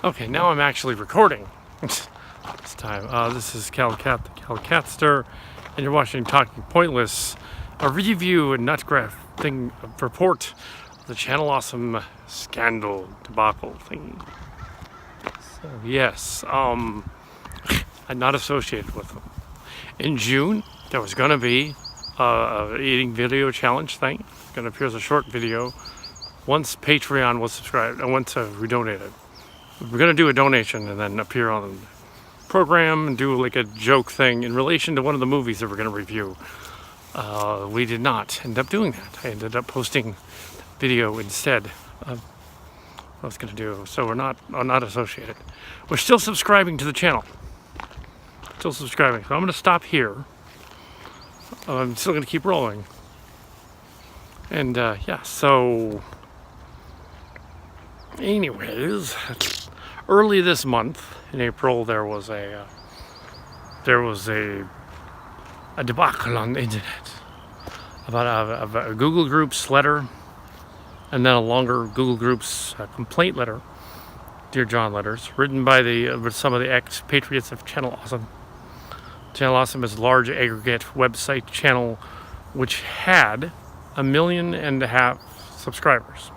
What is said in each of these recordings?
Okay, now I'm actually recording this time. This is Kal Kat, the Kal Katster, and you're watching Talking Pointless, a review and nutgraph thing report of the Channel Awesome scandal debacle thing. So yes, I'm not associated with them. In June, there was gonna be a eating video challenge thing. It's gonna appear as a short video once Patreon was subscribed and once we donated. We're going to do a donation and then appear on the program and do like a joke thing in relation to one of the movies that we're going to review. We did not end up doing that. I ended up posting video instead of what I was going to do. So we're not associated. We're still subscribing to the channel. Still subscribing. So I'm going to stop here. I'm still going to keep rolling. And yeah, so anyways, early this month in April, there was a debacle on the internet about a Google Groups letter, and then a longer Google Groups complaint letter, Dear John letters, written by some of the ex-patriots of Channel Awesome. Channel Awesome is a large aggregate website channel which had 1.5 million subscribers.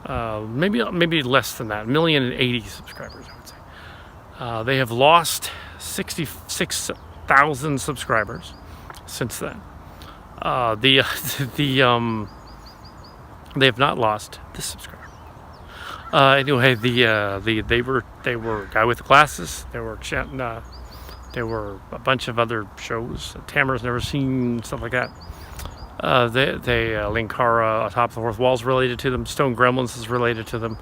Maybe less than that, 1,080,000 subscribers, I would say. They have lost 66,000 subscribers since then. They have not lost this subscriber. Anyway, they were Guy with Glasses. They were a bunch of other shows. Tamara's Never Seen, stuff like that. Linkara, Atop the Fourth Wall is related to them. Stone Gremlins is related to them.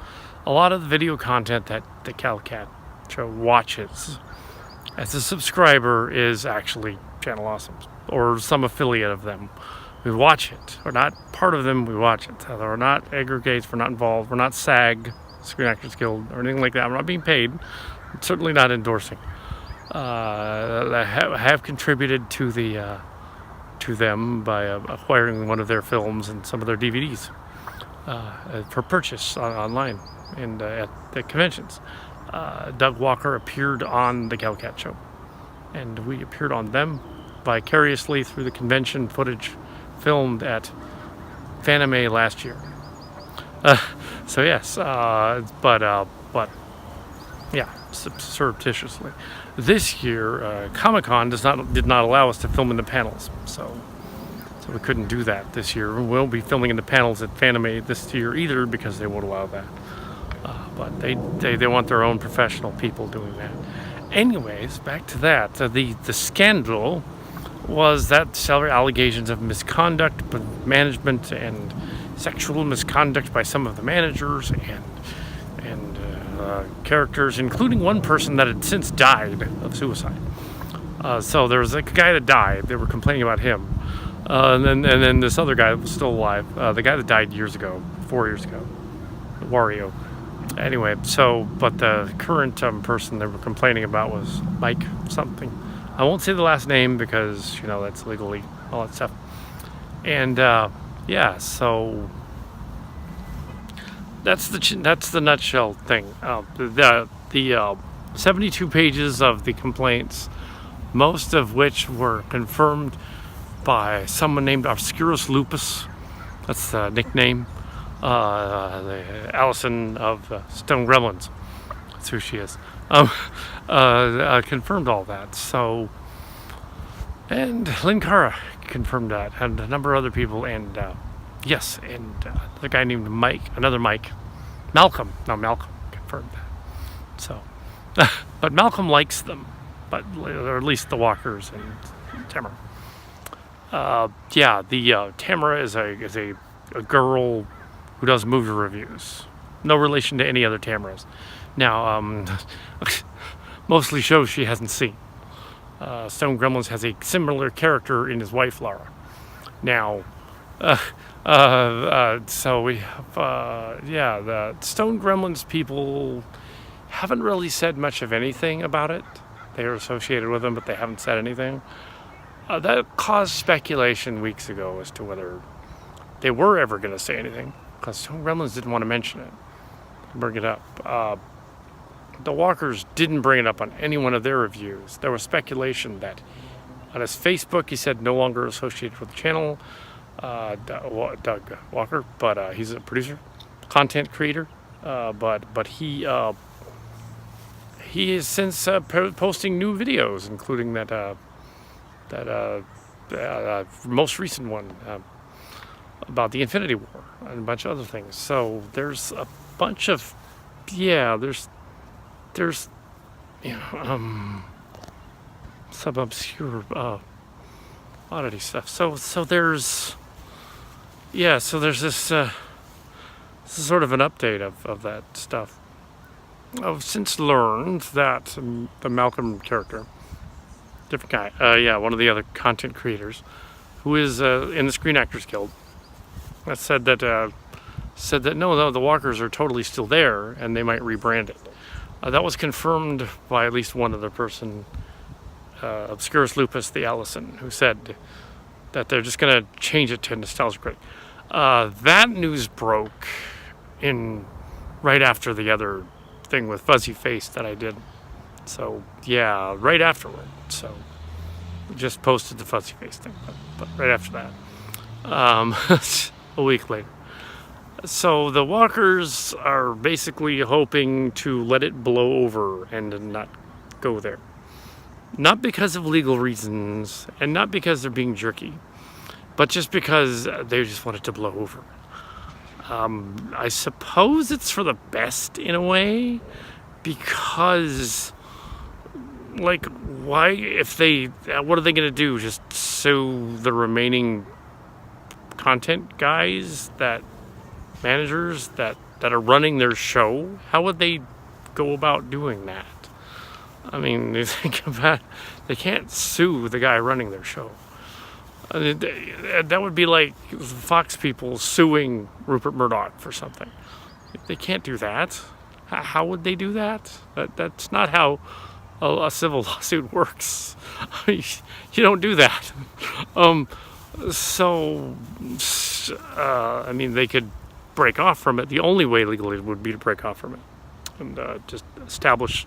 A lot of the video content that the Kal Kat show watches as a subscriber is actually Channel Awesome or some affiliate of them. We watch it. We're not part of them. We watch it. We're not aggregates. We're not involved. We're not SAG, Screen Actors Guild, or anything like that. We're not being paid. I'm certainly not endorsing. I have contributed to them by acquiring one of their films and some of their DVDs for purchase online and at the conventions. Doug Walker appeared on the Kal Kat show, and we appeared on them vicariously through the convention footage filmed at Fanime last year. So yes, but yeah, surreptitiously. This year, Comic-Con did not allow us to film in the panels, so we couldn't do that this year. We won't be filming in the panels at Fanime this year either because they won't allow that. But they want their own professional people doing that. Anyways, back to that. The scandal was that several allegations of misconduct with management and sexual misconduct by some of the managers and characters, including one person that had since died of suicide. So there was a guy that died. They were complaining about him. And then this other guy that was still alive. The guy that died 4 years ago. Wario. Anyway, but the current person they were complaining about was Mike something. I won't say the last name because, that's legally, all that stuff. And, yeah, so that's the nutshell thing. The 72 pages of the complaints, most of which were confirmed by someone named Obscurus Lupus. That's the nickname. The Allison of Stone Gremlins. That's who she is. Confirmed all that. So, and Linkara confirmed that, and a number of other people, and yes, and the guy named Malcolm confirmed that. So, but Malcolm likes them, or at least the Walkers and Tamara. Yeah, the Tamara is a girl who does movie reviews. No relation to any other Tamaras. Now, mostly shows she hasn't seen. Stone Gremlins has a similar character in his wife, Laura. Now, so we have, the Stone Gremlins people haven't really said much of anything about it. They are associated with them, but they haven't said anything. That caused speculation weeks ago as to whether they were ever going to say anything, because Stone Gremlins didn't want to mention it, bring it up. the Walkers didn't bring it up on any one of their reviews. There was speculation that on his Facebook he said no longer associated with the channel, Doug Walker, but he's a producer, content creator, but he is since posting new videos, including that most recent one about the Infinity War and a bunch of other things. So there's a bunch of there's some obscure oddity stuff. So there's this this is sort of an update of that stuff. I've since learned that the Malcolm character, different guy, one of the other content creators, who is in the Screen Actors Guild, said that no, the Walkers are totally still there and they might rebrand it. That was confirmed by at least one other person, Obscurus Lupus the Allison, who said that they're just going to change it to Nostalgia Critic. That news broke right after the other thing with Fuzzy Face that I did. So yeah, right afterward. So just posted the Fuzzy Face thing, but right after that, a week later. So the Walkers are basically hoping to let it blow over and not go there. Not because of legal reasons, and not because they're being jerky, but just because they just want it to blow over. I suppose it's for the best in a way, because, like, why, what are they going to do? Just sue the remaining content guys, managers that are running their show? How would they go about doing that? I mean, you think about, they can't sue the guy running their show. I mean, that would be like Fox people suing Rupert Murdoch for something. They can't do that. How would they do that? That's not how a civil lawsuit works. You don't do that. I mean, they could break off from it. The only way legally would be to break off from it and just establish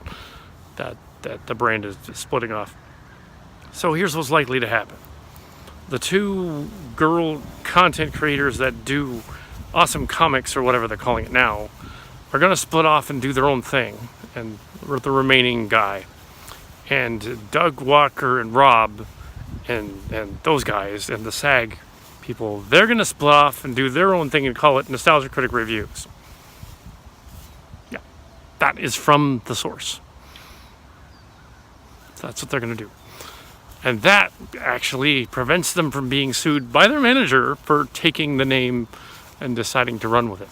that the brand is splitting off. So here's what's likely to happen. The two girl content creators that do awesome comics, or whatever they're calling it now, are going to split off and do their own thing, and the remaining guy. And Doug Walker and Rob and those guys and the SAG people, they're going to split off and do their own thing and call it Nostalgia Critic Reviews. Yeah, that is from the source. So that's what they're going to do. And that actually prevents them from being sued by their manager for taking the name and deciding to run with it.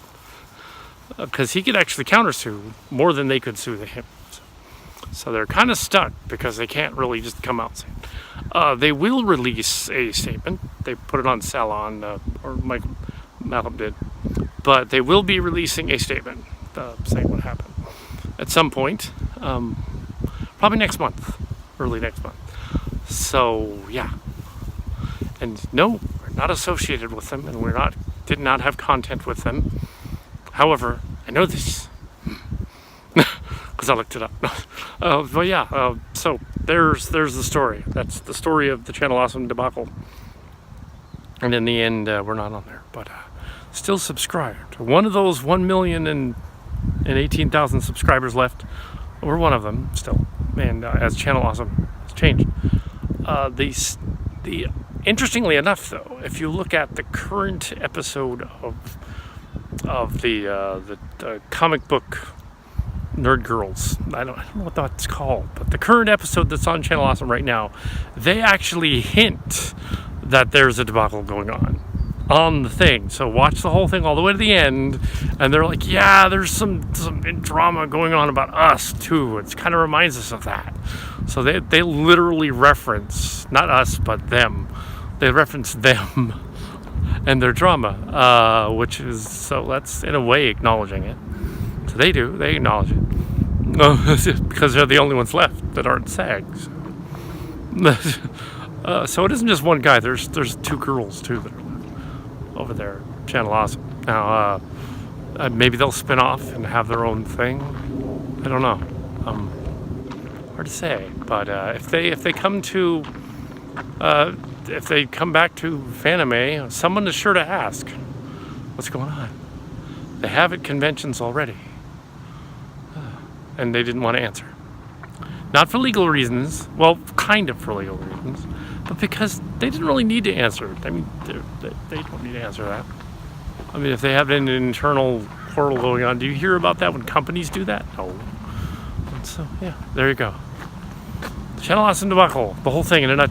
Because he could actually countersue more than they could sue him. So they're kind of stuck because they can't really just come out and say it. They will release a statement. They put it on Salon, or Malcolm did. But they will be releasing a statement saying what happened at some point. Probably next month, early next month. So yeah, and no, we're not associated with them, and did not have content with them. However, I know this because I looked it up. But yeah, so there's the story. That's the story of the Channel Awesome debacle. And in the end, we're not on there, but still subscribed. One of those 1,018,000 subscribers left. We're one of them still, and as Channel Awesome has changed. Interestingly enough, though, if you look at the current episode of the comic book Nerd Girls, I don't know what that's called, but the current episode that's on Channel Awesome right now, they actually hint that there's a debacle going on the thing. So watch the whole thing all the way to the end, and they're like, yeah, there's some drama going on about us too. It kind of reminds us of that. So they literally reference, not us, but them. They reference them and their drama, which is, so that's in a way acknowledging it. So they acknowledge it. Because they're the only ones left that aren't SAGs. So it isn't just one guy, there's two girls too that are over there, Channel Awesome. Now, maybe they'll spin off and have their own thing. I don't know. Hard to say, but if they come back to Fanime, someone is sure to ask, what's going on? They have at conventions already, and they didn't want to answer. Not for legal reasons, well, kind of for legal reasons, but because they didn't really need to answer. I mean, they don't need to answer that. I mean, if they have an internal portal going on, do you hear about that when companies do that? No. And so, yeah, there you go. Channel Austin debacle, the whole thing in a nutshell.